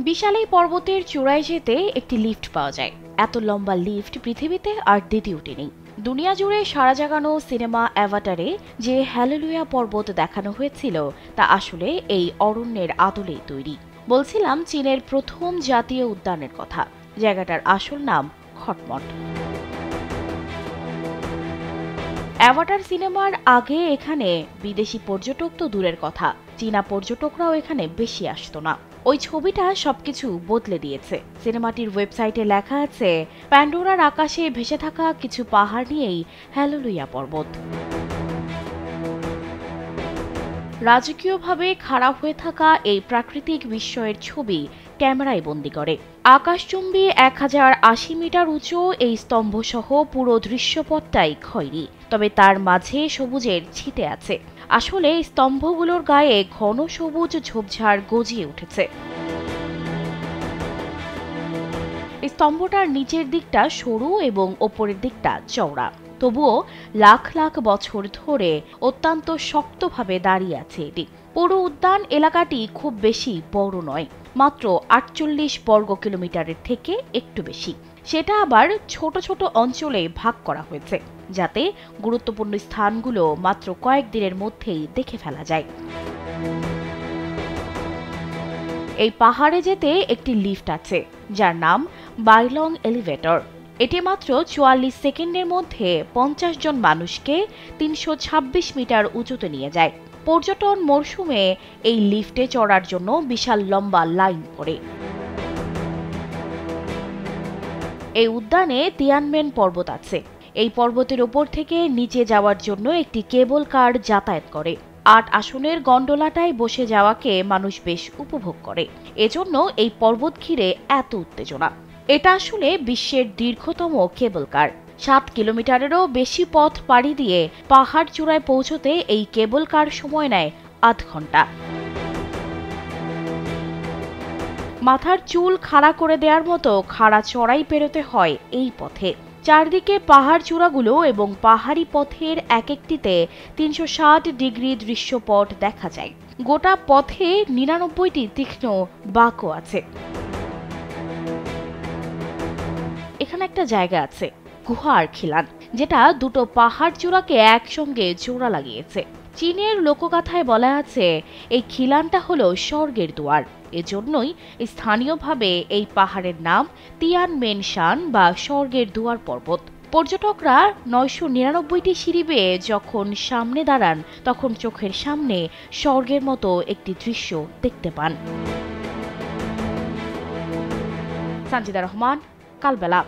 বিশাল এই পর্বতের চূড়ায় যেতে একটি লিফট পাওয়া যায়। এত লম্বা লিফট পৃথিবীতে আর দ্বিতীয়টি নেই। দুনিয়া জুড়ে সাড়া জাগানো সিনেমা অ্যাভাটারে যে হ্যালেলুয়া পর্বত দেখানো হয়েছিল তা আসলে এই অরণ্যের আদলেই তৈরি। বলছিলাম চীনের প্রথম জাতীয় উদ্যানের কথা। জায়গাটার আসল নাম খটমট। অ্যাভাটার সিনেমার আগে এখানে বিদেশি পর্যটক তো দূরের কথা, চীনা পর্যটকরাও এখানে বেশি আসতো না। ওই ছবিটা সবকিছু বদলে দিয়েছে। সিনেমাটির ওয়েবসাইটে লেখা আছে, প্যান্ডোরার আকাশে ভেসে থাকা কিছু পাহাড় নিয়েই হ্যালেলুয়া পর্বত। রাজকীয়ভাবে খাড়া হয়ে থাকা এই প্রাকৃতিক বিস্ময়ের ছবি ক্যামেরায় বন্দি করে। আকাশচুম্বী 1080 মিটার উঁচু এই স্তম্ভসহ পুরো দৃশ্যপটটাই খয়েরি, তবে তার মাঝে সবুজের ছিটে আছে। আসলে স্তম্ভগুলোর গায়ে ঘন সবুজ ঝোপঝাড় গজিয়ে উঠেছে। স্তম্ভটার নিচের দিকটা সরু এবং ওপরের দিকটা চওড়া, তবুও লাখ লাখ বছর ধরে অত্যন্ত শক্তভাবে দাঁড়িয়ে আছে এটি। পুরো উদ্যান এলাকাটি খুব বেশি বড় নয়, মাত্র 48 বর্গ কিলোমিটারের থেকে একটু বেশি। সেটা আবার ছোট ছোট অঞ্চলে ভাগ করা হয়েছে, যাতে গুরুত্বপূর্ণ স্থানগুলো মাত্র কয়েকদিনের মধ্যেই দেখে ফেলা যায়। এই পাহাড়ে যেতে একটি লিফট আছে, যার নাম বাইলং এলিভেটর। এটি মাত্র 44 সেকেন্ডের মধ্যে 50 জন মানুষকে 326 মিটার উঁচুতে নিয়ে যায়। পর্যটন মরশুমে এই লিফটে চড়ার জন্য বিশাল লম্বা লাইন পড়ে। এই উদ্যানে তিয়ানমেন পর্বত আছে। এই পর্বতের ওপর থেকে নিচে যাওয়ার জন্য একটি কেবল কার যাতায়াত করে। 8 আসনের গন্ডোলাটায় বসে যাওয়াকে মানুষ বেশ উপভোগ করে। এজন্য এই পর্বত ঘিরে এত উত্তেজনা। এটা আসলে বিশ্বের দীর্ঘতম কেবল কার। 7 কিলোমিটারেরও বেশি পথ পাড়ি দিয়ে পাহাড় চূড়ায় পৌঁছতে এই কেবল কার সময় নেয় আধ ঘন্টা। মাথার চুল খাড়া করে দেওয়ার মতো খাড়া চড়াই পেরোতে হয় এই পথে। চারদিকে পাহাড় চূড়াগুলো এবং পাহাড়ি পথের এক একটিতে 360 ডিগ্রি দৃশ্যপট দেখা যায়। গোটা পথে 99টি তীক্ষ্ণ বাঁকও আছে। এখানে একটা জায়গা আছে, গুহার খিলান, যেটা দুটো পাহাড় চূড়াকে একসঙ্গে জোড়া লাগিয়েছে। চীনের লোকগাথায় বলা আছে, এই খিলানটা হলো স্বর্গের দুয়ার। এজন্যই স্থানীয়ভাবে এই পাহাড়ের নাম তিয়ানমেনশান বা স্বর্গের দুয়ার পর্বত। পর্যটকরা 999টি সিঁড়ি বেয়ে যখন সামনে দাঁড়ান, তখন চোখের সামনে স্বর্গের মতো একটি দৃশ্য দেখতে পান। সানজিদা রহমান, কালবেলা।